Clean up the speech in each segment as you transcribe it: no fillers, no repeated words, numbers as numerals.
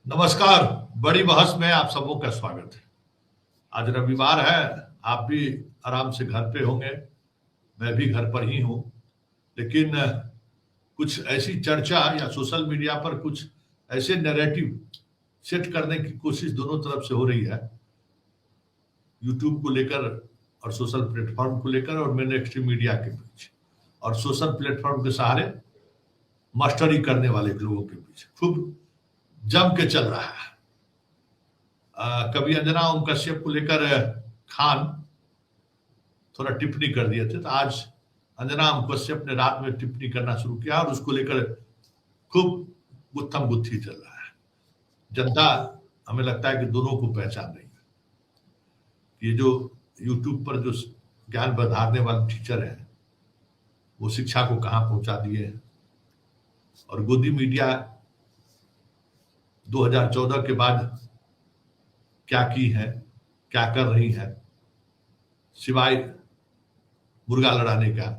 नमस्कार। बड़ी बहस में आप सबों का स्वागत है। आज रविवार है, आप भी आराम से घर पे होंगे, मैं भी घर पर ही हूँ। लेकिन कुछ ऐसी चर्चा या सोशल मीडिया पर कुछ ऐसे नैरेटिव सेट करने की कोशिश दोनों तरफ से हो रही है, यूट्यूब को लेकर और सोशल प्लेटफॉर्म को लेकर और मेन स्ट्रीम मीडिया के बीच, और सोशल प्लेटफॉर्म के सहारे मास्टरी करने वाले लोगों के बीच खूब जम के चल रहा है। कभी अंजना ओम कश्यप को लेकर खान थोड़ा टिप्पणी कर दिए थे, तो आज अंजना ओम कश्यप ने रात में टिप्पणी करना शुरू किया और उसको लेकर खूब गुत्थम गुत्थी चल रहा है। जनता हमें लगता है कि दोनों को पहचान रही है। ये जो यूट्यूब पर जो ज्ञान बधारने वाले टीचर हैं, वो शिक्षा को कहाँ पहुंचा दिए हैं, और गोदी मीडिया 2014 के बाद क्या की है, क्या कर रही है, सिवाय मुर्गा लड़ाने का।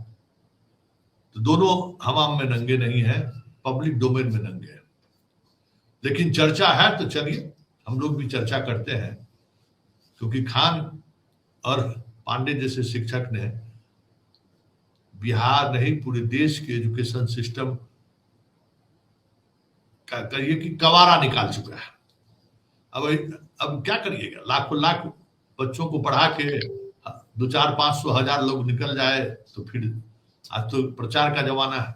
तो दोनों हवाम में नंगे नहीं है, पब्लिक डोमेन में नंगे हैं। लेकिन चर्चा है तो चलिए हम लोग भी चर्चा करते हैं, क्योंकि खान और पांडे जैसे शिक्षक ने बिहार नहीं पूरे देश के एजुकेशन सिस्टम का करिए कि कवारा निकाल चुका है। अब क्या करिएगा, लाखों लाख बच्चों को पढ़ा के 2-4-500 हजार लोग निकल जाए तो फिर आज तो प्रचार का जमाना है।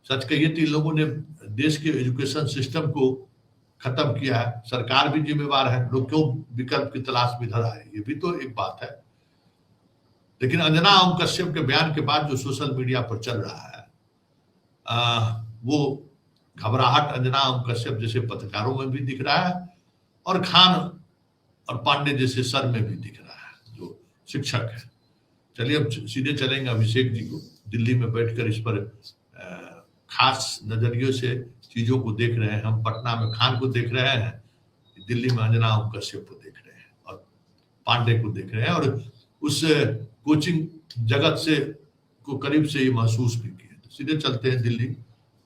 सच कहिए तो इन लोगों ने देश के एजुकेशन सिस्टम को खत्म किया है। सरकार भी जिम्मेवार है, लोग क्यों विकल्प की तलाश में इधर आए, ये भी तो एक बात है। लेकिन अंजना ओम कश्यप के बयान के बाद जो सोशल मीडिया पर चल रहा है, वो घबराहट अंजना ओम कश्यप जैसे पत्रकारों में भी दिख रहा है और खान और पांडे जैसे सर में भी दिख रहा है जो शिक्षक है। चलिए अब सीधे चलेंगे अभिषेक जी को। दिल्ली में बैठकर इस पर खास नजरियों से चीजों को देख रहे हैं। हम पटना में खान को देख रहे हैं, दिल्ली में अंजना ओम कश्यप को देख रहे हैं और पांडे को देख रहे हैं, और उस कोचिंग जगत से को करीब से ये महसूस भी किया। तो सीधे चलते हैं दिल्ली,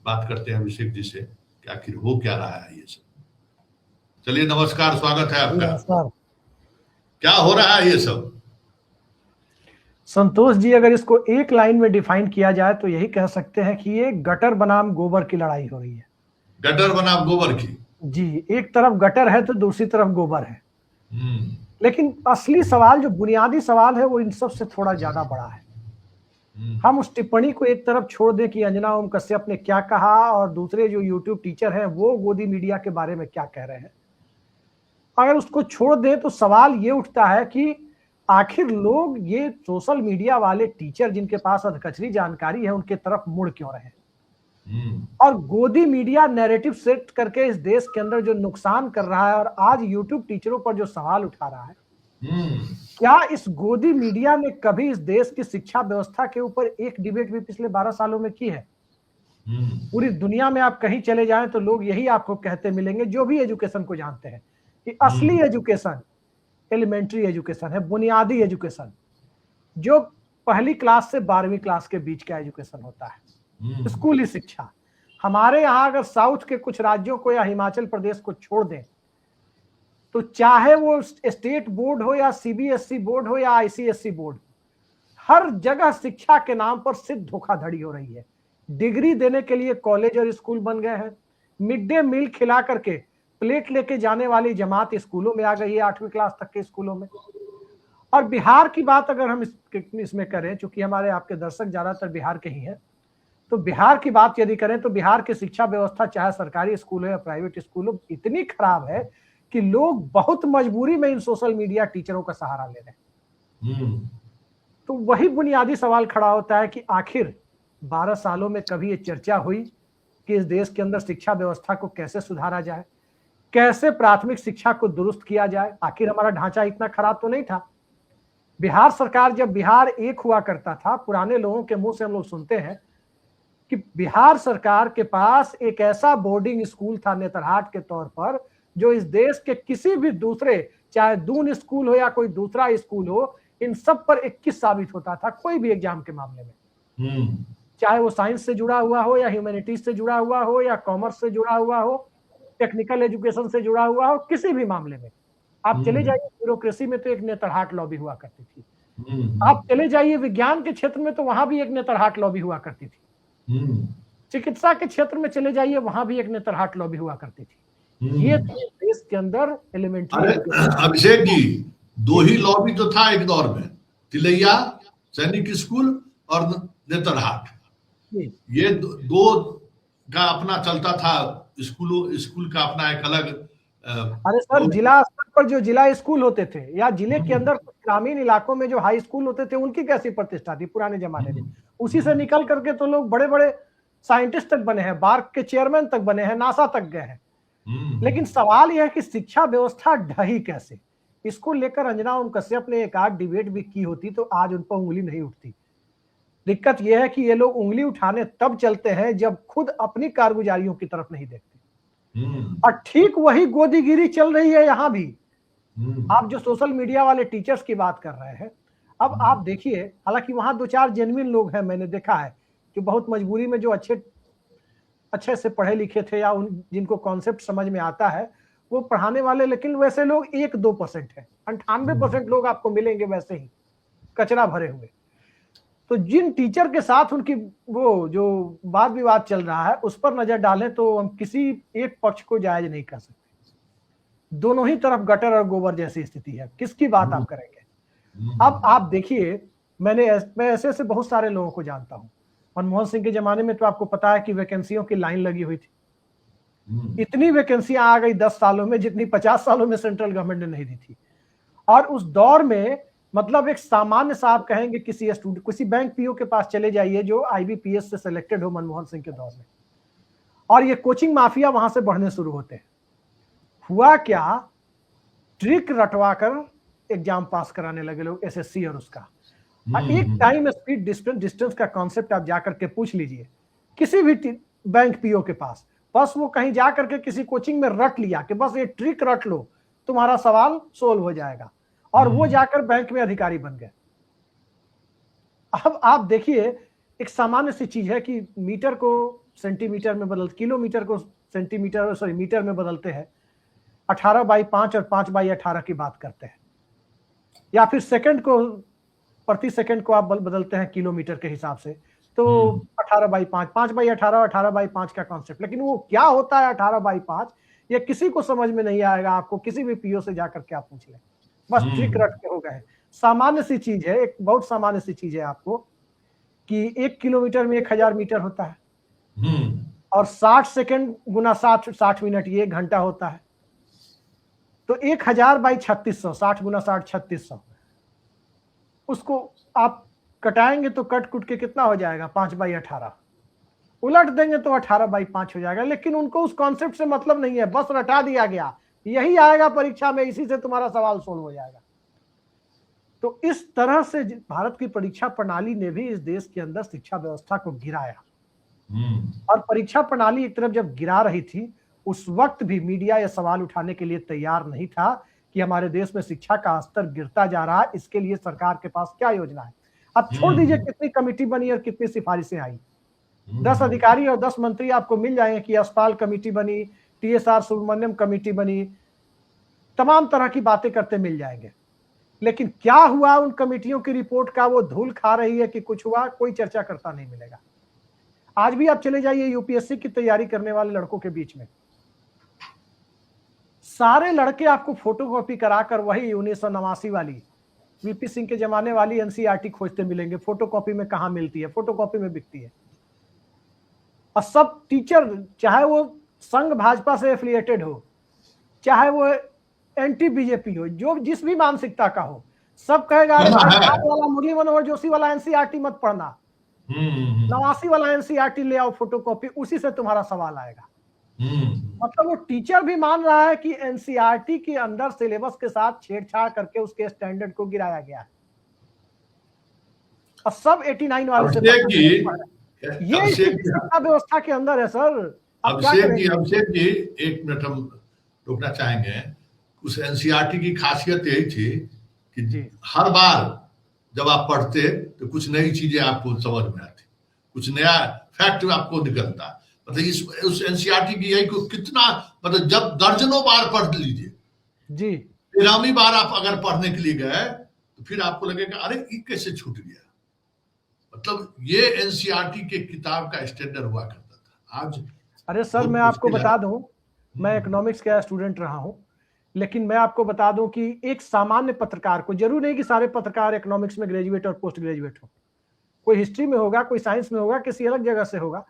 बात करते हैं अभिषेक जी से कि आखिर हो क्या रहा है ये सब। चलिए नमस्कार, स्वागत है आपका। नमस्कार। क्या हो रहा है ये सब? संतोष जी, अगर इसको एक लाइन में डिफाइन किया जाए तो यही कह सकते हैं कि ये गटर बनाम गोबर की लड़ाई हो रही है। गटर बनाम गोबर की? जी, एक तरफ गटर है तो दूसरी तरफ गोबर है। लेकिन असली सवाल, जो बुनियादी सवाल है, वो इन सब से थोड़ा ज्यादा बड़ा है। हम उस टिप्पणी को एक तरफ छोड़ दें कि अंजना ओम कश्यप ने क्या कहा और दूसरे जो यूट्यूब टीचर हैं वो गोदी मीडिया के बारे में क्या कह रहे हैं, अगर उसको छोड़ दें तो सवाल ये उठता है कि आखिर लोग ये सोशल मीडिया वाले टीचर जिनके पास अधकचरी जानकारी है उनके तरफ मुड़ क्यों रहे हैं, और गोदी मीडिया नैरेटिव सेट करके इस देश के अंदर जो नुकसान कर रहा है और आज यूट्यूब टीचरों पर जो सवाल उठा रहा है, क्या इस गोदी मीडिया ने कभी इस देश की शिक्षा व्यवस्था के ऊपर एक डिबेट भी पिछले 12 सालों में की है? पूरी दुनिया में आप कहीं चले जाएं तो लोग यही आपको कहते मिलेंगे, जो भी एजुकेशन को जानते हैं, कि असली एजुकेशन एलिमेंट्री एजुकेशन है, बुनियादी एजुकेशन, जो पहली क्लास से 12वीं क्लास के बीच का एजुकेशन होता है, स्कूली शिक्षा। हमारे यहाँ अगर साउथ के कुछ राज्यों को या हिमाचल प्रदेश को छोड़ दें तो चाहे वो स्टेट बोर्ड हो या सीबीएसई बोर्ड हो या आईसीएसई बोर्ड, हर जगह शिक्षा के नाम पर सिर्फ धोखाधड़ी हो रही है। डिग्री देने के लिए कॉलेज और स्कूल बन गए हैं, मिड डे मील खिला करके प्लेट लेके जाने वाली जमात स्कूलों में आ गई है, 8वीं क्लास तक के स्कूलों में। और बिहार की बात अगर हम इसमें करें, चूंकि हमारे आपके दर्शक ज्यादातर बिहार के ही हैं, तो बिहार की बात यदि करें तो बिहार की शिक्षा व्यवस्था, चाहे सरकारी स्कूल हो या प्राइवेट स्कूल हो, इतनी खराब है कि लोग बहुत मजबूरी में इन सोशल मीडिया टीचरों का सहारा ले रहे हैं। तो वही बुनियादी सवाल खड़ा होता है कि आखिर 12 सालों में कभी ये चर्चा हुई कि इस देश के अंदर शिक्षा व्यवस्था को कैसे सुधारा जाए, कैसे प्राथमिक शिक्षा को दुरुस्त किया जाए? आखिर हमारा ढांचा इतना खराब तो नहीं था। बिहार सरकार, जब बिहार एक हुआ करता था, पुराने लोगों के मुंह से हम लोग सुनते हैं कि बिहार सरकार के पास एक ऐसा बोर्डिंग स्कूल था नेतरहाट के तौर पर, जो इस देश के किसी भी दूसरे, चाहे दून स्कूल हो या कोई दूसरा स्कूल हो, इन सब पर 21 साबित होता था कोई भी एग्जाम के मामले में, चाहे वो साइंस से जुड़ा हुआ हो या ह्यूमैनिटीज से जुड़ा हुआ हो या कॉमर्स से जुड़ा हुआ हो टेक्निकल एजुकेशन से जुड़ा हुआ हो, किसी भी मामले में आप चले जाइए, ब्यूरोक्रेसी में तो एक नेतरहाट लॉबी हुआ करती थी। आप चले जाइए विज्ञान के क्षेत्र में तो वहां भी एक नेतरहाट लॉबी हुआ करती थी। चिकित्सा के क्षेत्र में चले जाइए, वहां भी एक नेतरहाट लॉबी हुआ करती थी। ये देश के अंदर एलिमेंट्री। अभिषेक जी, 2 ही लॉबी तो था एक दौर में, तिलैया सैनिक स्कूल और नेतरहाट। ये दो का अपना चलता था, स्कूल का अपना एक अलग। अरे सर, जिला स्तर पर जो जिला स्कूल होते थे या जिले के अंदर कुछ ग्रामीण इलाकों में जो हाई स्कूल होते थे, उनकी कैसी प्रतिष्ठा थी पुराने जमाने में। उसी से निकल करके तो लोग बड़े बड़े साइंटिस्ट तक बने हैं, बार्क के चेयरमैन तक बने हैं, नासा तक गए हैं। लेकिन सवाल यह है कि शिक्षा व्यवस्था ढही कैसे। इसको लेकर अंजना ओम कश्यप ने एक आध डिबेट भी की होती तो आज उन पर उंगली नहीं उठती। दिक्कत यह है कि ये लोग उंगली उठाने तब चलते हैं जब खुद अपनी कारगुजारियों की तरफ नहीं देखते। और ठीक वही गोदीगिरी चल रही है यहां भी। आप जो सोशल मीडिया वाले टीचर्स की बात कर रहे हैं, अब आप देखिए, हालांकि वहां 2-4 जेन्युइन लोग हैं, मैंने देखा है कि बहुत मजबूरी में जो अच्छे से पढ़े लिखे थे या जिनको कॉन्सेप्ट समझ में आता है वो पढ़ाने वाले, लेकिन वैसे लोग 1-2% है। 98% लोग आपको मिलेंगे वैसे ही कचरा भरे हुए। तो जिन टीचर के साथ उनकी वो जो वाद विवाद चल रहा है उस पर नजर डालें तो हम किसी एक पक्ष को जायज नहीं कर सकते। दोनों ही तरफ गटर और गोबर जैसी स्थिति है, किसकी बात आप करेंगे। अब आप देखिए, मैं ऐसे बहुत सारे लोगों को जानता हूं। मनमोहन सिंह के जमाने में तो आपको पता है कि वैकेंसियों की लाइन लगी हुई थी। इतनी वैकेंसियां आ गई 10 सालों में जितनी 50 सालों में सेंट्रल गवर्नमेंट ने नहीं दी थी। और उस दौर में मतलब एक सामान्य सा आप कहेंगे किसी बैंक पीओ के पास चले जाइए जो आईबीपीएस से सिलेक्टेड हो मनमोहन सिंह के दौर में, और ये कोचिंग माफिया वहां से बढ़ने शुरू होते हैं। हुआ क्या, ट्रिक रटवा कर एग्जाम पास कराने लगे लोग, एसएससी और उसका। एक टाइम स्पीड डिस्टेंस का कॉन्सेप्ट आप जाकर के पूछ लीजिए किसी भी बैंक पीओ के पास, बस वो कहीं जाकर के किसी कोचिंग में रट लिया कि बस ये ट्रिक रट लो तुम्हारा सवाल सोल्व हो जाएगा, और वो जाकर बैंक में अधिकारी बन गए। अब आप देखिए, एक सामान्य सी चीज है कि मीटर को सेंटीमीटर में किलोमीटर को मीटर में बदलते हैं। 18/5 और 5/18 की बात करते हैं, या फिर सेकंड को प्रति सेकंड को आप बदलते हैं किलोमीटर के हिसाब से, तो 18/5, 5/18, 18/5 का कॉन्सेप्ट। लेकिन वो क्या होता है 18/5, ये किसी को समझ में नहीं आएगा। आपको किसी भी पीओ से जाकर के आप पूछ लें, बस ट्रिक रट के हो गए। सामान्य सी चीज है, एक बहुत सामान्य सी चीज है आपको कि 1 किलोमीटर में 1000 मीटर होता है, और 60 सेकंड गुना 60 मिनट ये 1 घंटा होता है। तो 1000/3600, 60 गुना 60 3600, उसको आप कटाएंगे तो कट कुट के कितना हो जाएगा, 5/18। उलट देंगे तो 18/5 हो जाएगा। लेकिन उनको उस कॉन्सेप्ट से मतलब नहीं है, बस रटा दिया गया, यही आएगा परीक्षा में, इसी से तुम्हारा सवाल सोल्व हो जाएगा। तो इस तरह से भारत की परीक्षा प्रणाली ने भी इस देश के अंदर शिक्षा व्यवस्था को गिराया। और परीक्षा प्रणाली एक तरफ जब गिरा रही थी, उस वक्त भी मीडिया यह सवाल उठाने के लिए तैयार नहीं था कि हमारे देश में शिक्षा का स्तर गिरता जा रहा है, इसके लिए सरकार के पास क्या योजना है। अब छोड़ दीजिए कितनी कमेटी बनी और कितनी सिफारिशें आई। 10 अधिकारी और 10 मंत्री आपको मिल जाएंगे कि अस्पताल कमेटी बनी, टीएसआर सुब्रमण्यम कमेटी बनी, तमाम तरह की बातें करते मिल जाएंगे। लेकिन क्या हुआ उन कमेटियों की रिपोर्ट का, वो धूल खा रही है कि कुछ हुआ, कोई चर्चा करता नहीं मिलेगा। आज भी आप चले जाइए यूपीएससी की तैयारी करने वाले लड़कों के बीच में, सारे लड़के आपको फोटोकॉपी कराकर वही 1989 वाली वीपी सिंह के जमाने वाली एनसीईआरटी खोजते मिलेंगे। फोटोकॉपी में कहां मिलती है, फोटोकॉपी में बिकती है। और सब टीचर, चाहे वो संघ भाजपा से एफिलिएटेड हो, चाहे वो एंटी बीजेपी हो, जो जिस भी मानसिकता का हो, सब कहेगा अरे वाला मुरली मनोहर जोशी वाला एनसीईआरटी मत पढ़ना, 89 वाला एनसीईआरटी ले आओ फोटोकॉपी, उसी से तुम्हारा सवाल आएगा। मतलब वो टीचर भी मान रहा है कि एनसीईआरटी के अंदर सिलेबस के साथ छेड़छाड़ करके उसके स्टैंडर्ड को गिराया गया है। और सब 89 वाले से ये शिक्षा व्यवस्था के अंदर है सर। अभिषेक जी, एक मिनट हम रोकना चाहेंगे। उस एनसीईआरटी की खासियत यही थी कि हर बार जब आप पढ़ते तो कुछ नई चीजें आपको समझ में आती, कुछ नया फैक्ट आपको निकलता। मतलब इस उस एनसीईआरटी की यही को कितना, मतलब जब दर्जनों बार पढ़ लीजिए जी, 13वीं बार आप अगर पढ़ने के लिए गए तो फिर आपको लगेगा अरे ये कैसे छूट गया। मतलब ये एनसीईआरटी के किताब का स्टैंडर्ड हुआ करता था। आज अरे सर मैं आपको बता दूं, मैं इकोनॉमिक्स का स्टूडेंट रहा हूं, लेकिन मैं आपको बता दूं कि एक सामान्य पत्रकार को, जरूर नहीं कि सारे पत्रकार इकोनॉमिक्स में ग्रेजुएट और पोस्ट ग्रेजुएट हो, कोई हिस्ट्री में होगा, कोई साइंस में होगा, किसी अलग जगह से होगा,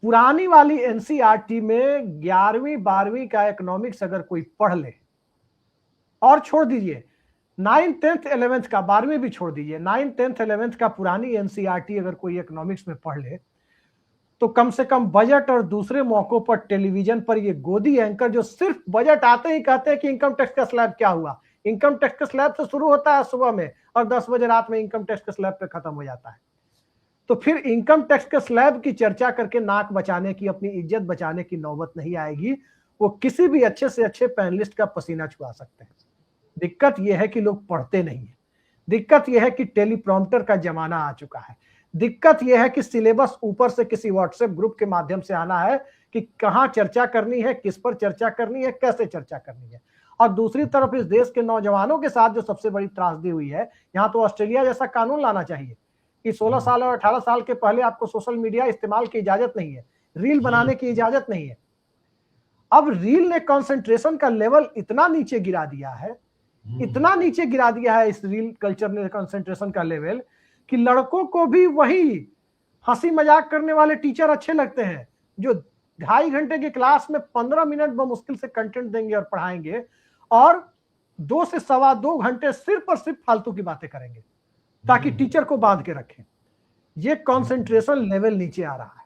पुरानी वाली एनसीईआरटी में 11वीं 12वीं का इकोनॉमिक्स अगर कोई पढ़ ले, और छोड़ दीजिए 9th 10th 11th का, 12वीं भी छोड़ दीजिए, 9th 10th 11th का पुरानी एनसीईआरटी अगर कोई इकोनॉमिक्स में पढ़ ले, तो कम से कम बजट और दूसरे मौकों पर टेलीविजन पर ये गोदी एंकर जो सिर्फ बजट आते ही कहते हैं कि इनकम टैक्स का स्लैब क्या हुआ, इनकम टैक्स का स्लैब से शुरू होता है सुबह में और 10 बजे रात में इनकम टैक्स के स्लैब पे खत्म हो जाता है। तो फिर इनकम टैक्स के स्लैब की चर्चा करके नाक बचाने की, अपनी इज्जत बचाने की नौबत नहीं आएगी। वो किसी भी अच्छे से अच्छे पैनलिस्ट का पसीना छुआ सकते हैं। दिक्कत यह है कि लोग पढ़ते नहीं है, दिक्कत यह है कि टेलीप्रॉम्प्टर का जमाना आ चुका है, दिक्कत यह है कि सिलेबस ऊपर से किसी व्हाट्सएप ग्रुप के माध्यम से आना है कि कहां चर्चा करनी है, किस पर चर्चा करनी है, कैसे चर्चा करनी है। और दूसरी तरफ इस देश के नौजवानों के साथ जो सबसे बड़ी त्रासदी हुई है, यहां तो ऑस्ट्रेलिया जैसा कानून लाना चाहिए कि 16 साल और 18 साल के पहले आपको सोशल मीडिया इस्तेमाल की इजाजत नहीं है, रील बनाने की इजाजत नहीं है। अब रील ने कंसंट्रेशन का लेवल इतना नीचे गिरा दिया है, इतना नीचे गिरा दिया है इस रील कल्चर ने कंसंट्रेशन का लेवल, कि लड़कों को भी वही हंसी मजाक करने वाले टीचर अच्छे लगते हैं जो 2.5 घंटे की क्लास में 15 मिनट मुश्किल से कंटेंट देंगे और पढ़ाएंगे, और 2 से 2.25 घंटे सिर्फ और सिर्फ फालतू की बातें करेंगे ताकि टीचर को बांध के रखें। ये कंसंट्रेशन लेवल नीचे आ रहा है।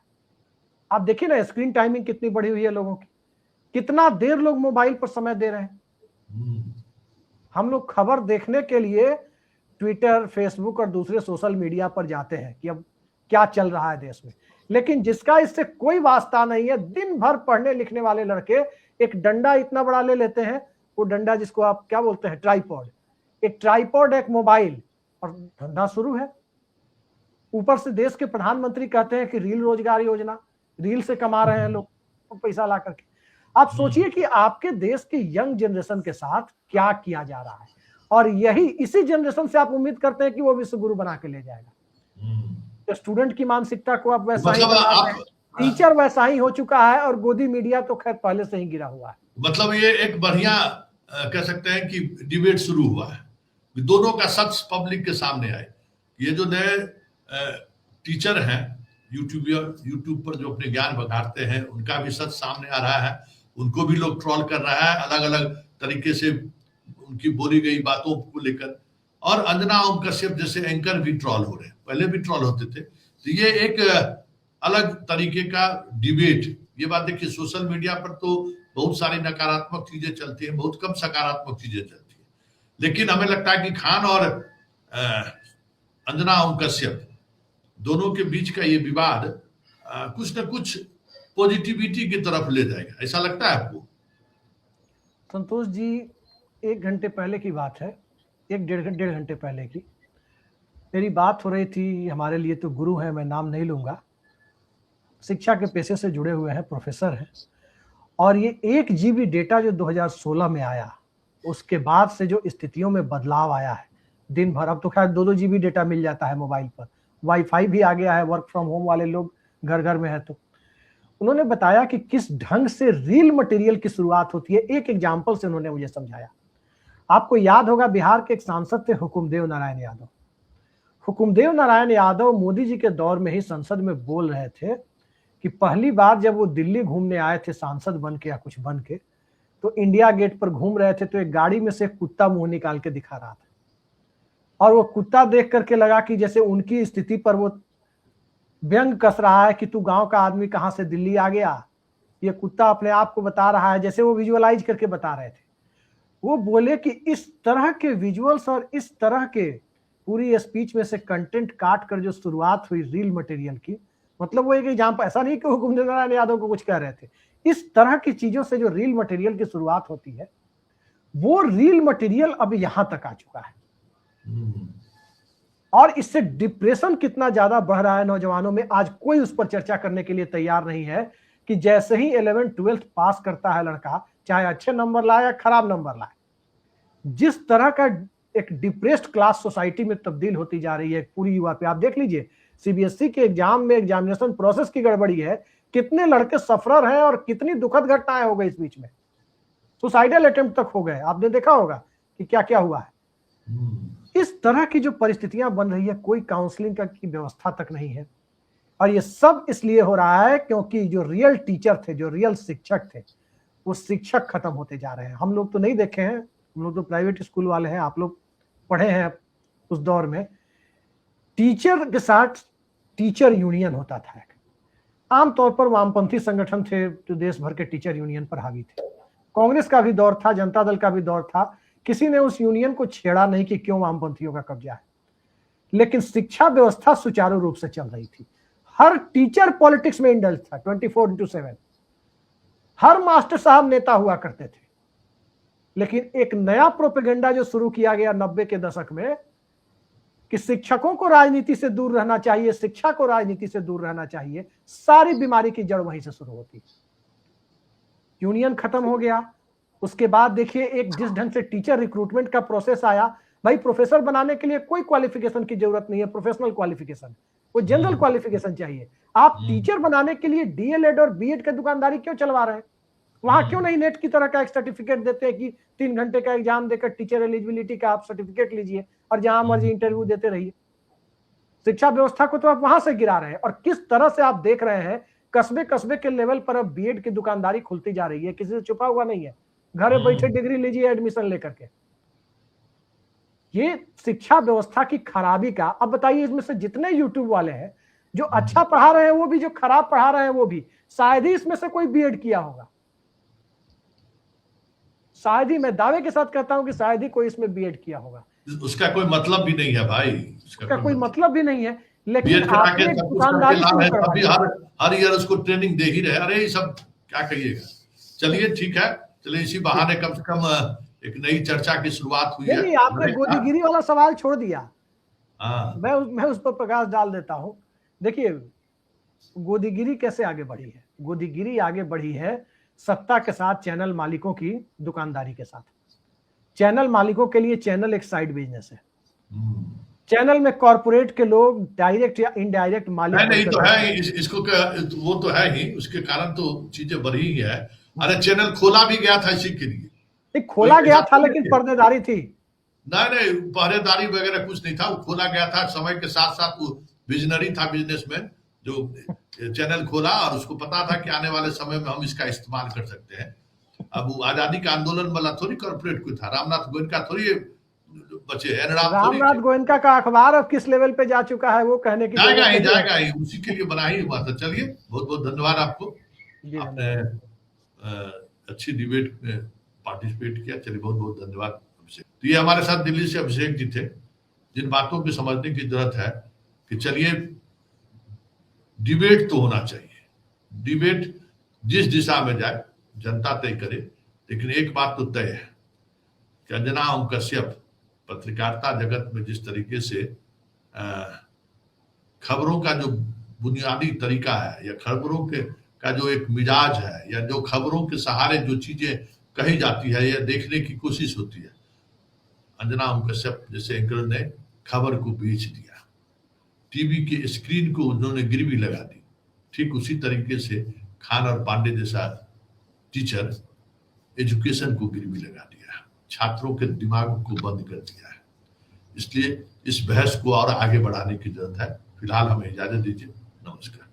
आप देखिए ना, स्क्रीन टाइमिंग कितनी बढ़ी हुई है लोगों की, कितना देर लोग मोबाइल पर समय दे रहे हैं। हम लोग खबर देखने के लिए ट्विटर, फेसबुक और दूसरे सोशल मीडिया पर जाते हैं कि अब क्या चल रहा है देश में, लेकिन जिसका इससे कोई वास्ता नहीं है, दिन भर पढ़ने लिखने वाले लड़के एक डंडा इतना बड़ा ले लेते हैं, वो डंडा जिसको आप क्या बोलते हैं, ट्राइपॉड, एक ट्राइपॉड, एक मोबाइल, और धंधा शुरू है। ऊपर से देश के प्रधानमंत्री कहते हैं कि रील रोजगार योजना, रील से कमा रहे हैं लोग पैसा ला करके। आप सोचिए कि आपके देश के यंग जनरेशन के साथ क्या किया जा रहा है, और यही इसी जनरेशन से आप उम्मीद करते हैं कि वो विश्व गुरु बना के ले जाएगा। तो स्टूडेंट की मानसिकता को आप वैसा ही बना रहे हैं, टीचर वैसा ही हो चुका है, और गोदी मीडिया तो खैर पहले से ही गिरा हुआ है। मतलब ये एक बढ़िया कह सकते हैं कि डिबेट शुरू हुआ है, दोनों का सच पब्लिक के सामने आए। ये जो नए टीचर हैं यूट्यूब पर जो अपने ज्ञान बघाड़ते हैं, उनका भी सच सामने आ रहा है, उनको भी लोग ट्रोल कर रहा है अलग अलग तरीके से उनकी बोली गई बातों को लेकर। और अंजना ओम कश्यप जैसे एंकर भी ट्रोल हो रहे हैं, पहले भी ट्रोल होते थे। तो ये एक अलग तरीके का डिबेट। ये बात देखिए, सोशल मीडिया पर तो बहुत सारी नकारात्मक चीजें चलती हैं, बहुत कम सकारात्मक चीजें चलती हैं, लेकिन हमें लगता है कि खान और अंजना ओम कश्यप दोनों के बीच का ये विवाद कुछ न कुछ पॉजिटिविटी की तरफ ले जाएगा, ऐसा लगता है आपको? संतोष जी, 1 घंटे पहले की बात है, 1-1.5 घंटे पहले की मेरी बात हो रही थी, हमारे लिए तो गुरु हैं, मैं नाम नहीं लूंगा, शिक्षा के पेशे से जुड़े हुए हैं, प्रोफेसर हैं, और ये 1 GB डेटा जो 2016 में आया, उसके बाद से जो स्थितियों में बदलाव आया है, दिन भर, अब तो खैर 2-2 GB डेटा मिल जाता है मोबाइल पर, वाईफाई भी आ गया है, वर्क फ्रॉम होम वाले लोग घर घर में है। तो उन्होंने बताया कि किस ढंग से रील मटेरियल की शुरुआत होती है, एक एग्जाम्पल से उन्होंने मुझे समझाया। आपको याद होगा, बिहार के एक सांसद थे हुकुमदेव नारायण यादव। हुकुमदेव नारायण यादव मोदी जी के दौर में ही संसद में बोल रहे थे कि पहली बार जब वो दिल्ली घूमने आए थे सांसद बन के या कुछ बन के, तो इंडिया गेट पर घूम रहे थे, तो एक गाड़ी में से कुत्ता मुंह निकाल के दिखा रहा था, और वो कुत्ता देख करके लगा कि जैसे उनकी स्थिति पर वो व्यंग कस रहा है कि तू गांव का आदमी कहां से दिल्ली आ गया। ये कुत्ता अपने आप को बता रहा है, जैसे वो विजुअलाइज करके बता रहे थे। वो बोले कि इस तरह के विजुअल्स और इस तरह के पूरी स्पीच में से कंटेंट काट कर जो शुरुआत हुई रील मटेरियल की, मतलब वो एक एग्जाम्पल, ऐसा नहीं कि हुकुमदेव नारायण यादव को कुछ कह रहे थे, इस तरह की चीजों से जो रील मटेरियल की शुरुआत होती है, वो रील मटेरियल अब यहां तक आ चुका है। और इससे डिप्रेशन कितना ज्यादा बढ़ रहा है नौजवानों में, आज कोई उस पर चर्चा करने के लिए तैयार नहीं है कि जैसे ही 11th-12th पास करता है लड़का, चाहे अच्छे नंबर लाए या खराब नंबर लाए, जिस तरह का एक डिप्रेस्ड क्लास सोसाइटी में तब्दील होती जा रही है पूरी युवा पे। आप देख लीजिए सीबीएसई के एग्जाम में एग्जामिनेशन प्रोसेस की गड़बड़ी है, कितने लड़के सफरर हैं और कितनी दुखद घटनाएं हो गई इस बीच में, सुसाइडल अटेम्प्ट तक हो गए। आपने देखा होगा कि क्या क्या हुआ है। इस तरह की जो परिस्थितियां बन रही है, कोई काउंसलिंग की व्यवस्था तक नहीं है। और ये सब इसलिए हो रहा है क्योंकि जो रियल टीचर थे, जो रियल शिक्षक थे, वो शिक्षक खत्म होते जा रहे हैं। हम लोग तो नहीं देखे हैं, हम लोग तो प्राइवेट स्कूल वाले हैं, आप लोग पढ़े हैं उस दौर में। टीचर के साथ टीचर यूनियन होता था। आमतौर पर वामपंथी संगठन थे जो देश भर के टीचर यूनियन पर हावी थे। कांग्रेस का भी दौर था, जनता दल का भी दौर था, किसी ने उस यूनियन को छेड़ा नहीं कि क्यों वामपंथियों का कब्जा है। लेकिन शिक्षा व्यवस्था सुचारू रूप से चल रही थी। हर टीचर पॉलिटिक्स में इंडल्ज था 24/7। हर मास्टर साहब नेता हुआ करते थे। लेकिन एक नया प्रोपेगेंडा जो शुरू किया गया 90 के दशक में कि शिक्षकों को राजनीति से दूर रहना चाहिए, शिक्षा को राजनीति से दूर रहना चाहिए, सारी बीमारी की जड़ वहीं से शुरू होती। यूनियन खत्म हो गया। उसके बाद देखिए एक जिस ढंग से टीचर रिक्रूटमेंट का प्रोसेस आया, भाई प्रोफेसर बनाने के लिए कोई क्वालिफिकेशन की जरूरत नहीं है, प्रोफेशनल क्वालिफिकेशन, वो जनरल क्वालिफिकेशन चाहिए। आप टीचर बनाने के लिए डीएलएड और बीएड का दुकानदारी क्यों चलवा रहे हैं? वहां क्यों नहीं नेट की तरह का एक सर्टिफिकेट देते हैं कि 3 घंटे का एग्जाम देकर टीचर एलिजिबिलिटी का आप सर्टिफिकेट लीजिए और जहां मर्जी इंटरव्यू देते रहिए। शिक्षा व्यवस्था को तो आप वहां से गिरा रहे हैं। और किस तरह से आप देख रहे हैं कस्बे कस्बे के लेवल पर अब बीएड की दुकानदारी खुलती जा रही है, किसी से छुपा हुआ नहीं है। घरे बैठे डिग्री लीजिए एडमिशन लेकर के। ये शिक्षा व्यवस्था की खराबी का, अब बताइए इसमें से जितने यूट्यूब वाले हैं जो अच्छा पढ़ा रहे हैं वो भी, जो खराब पढ़ा रहे हैं वो भी, शायद ही इसमें से कोई बीएड किया होगा। शायद ही, मैं दावे के साथ कहता हूं कि शायद ही कोई इसमें बीएड किया होगा। उसका कोई मतलब भी नहीं है भाई, उसका कोई मतलब भी नहीं है। लेकिन बीएड करा के सब कुछ करके लाभ है, अभी हर ईयर उसको ट्रेनिंग दे ही रहे। अरे ये सब क्या कहिएगा। चलिए ठीक है, चलिए इसी बहाने कम से कम एक नई चर्चा की शुरुआत हुई है। आपने गोदीगिरी वाला सवाल छोड़ दिया। हाँ, मैं उस पर प्रकाश डाल देता हूं। देखिए गोदीगिरी कैसे आगे बढ़ी है? गोदीगिरी आगे बढ़ी है सत्ता के साथ, चैनल मालिकों की दुकानदारी के साथ। चैनल मालिकों के लिए चैनल एक साइड बिजनेस है। चैनल में कॉर्पोरेट के लोग डायरेक्ट या इनडायरेक्ट मालिक नहीं तो है इसको वो तो है ही, उसके कारण तो चीजें बढ़ी ही है। अरे चैनल खोला भी गया था इसी के लिए, खोला गया था लेकिन पर्देदारी थी। नहीं पहरेदारी वगैरह कुछ नहीं था, वो खोला गया था। समय के साथ साथ वो विजनरी था, बिजनेसमैन, जो चैनल खोला और उसको पता था कि आने वाले समय में हम इसका इस्तेमाल कर सकते हैं। अब वो आजादी का आंदोलन वाला थोड़ी कॉर्पोरेट कोई था, रामनाथ गोयनका थोड़ी बचे हैं। रामनाथ गोयनका का अखबार अब किस लेवल पे जा चुका है वो कहने की जाएगा ही, उसी के लिए बना ही हुआ था। चलिए बहुत बहुत धन्यवाद आपको, आपने अच्छी डिबेट में पार्टिसिपेट किया। चलिए बहुत बहुत धन्यवाद अभिषेक। तो ये हमारे साथ दिल्ली से अभिषेक जी थे, जिन बातों को समझने की जरूरत है कि चलिए डिबेट तो होना चाहिए, डिबेट जिस दिशा में जाए जनता तय करे। लेकिन एक बात तो तय है कि अंजना ओम कश्यप पत्रकारिता जगत में जिस तरीके से खबरों का जो बुनियादी तरीका है, या खबरों के का जो एक मिजाज है, या जो खबरों के सहारे जो चीजें कही जाती है या देखने की कोशिश होती है, अंजना ओम कश्यप जैसे एंकर ने खबर को बेच दिया, टीवी के स्क्रीन को उन्होंने गिरवी लगा दी। ठीक उसी तरीके से खान और पांडे जैसा टीचर एजुकेशन को गिरवी लगा दिया, छात्रों के दिमाग को बंद कर दिया है। इसलिए इस बहस को और आगे बढ़ाने की जरूरत है। फिलहाल हमें इजाजत दीजिए, नमस्कार।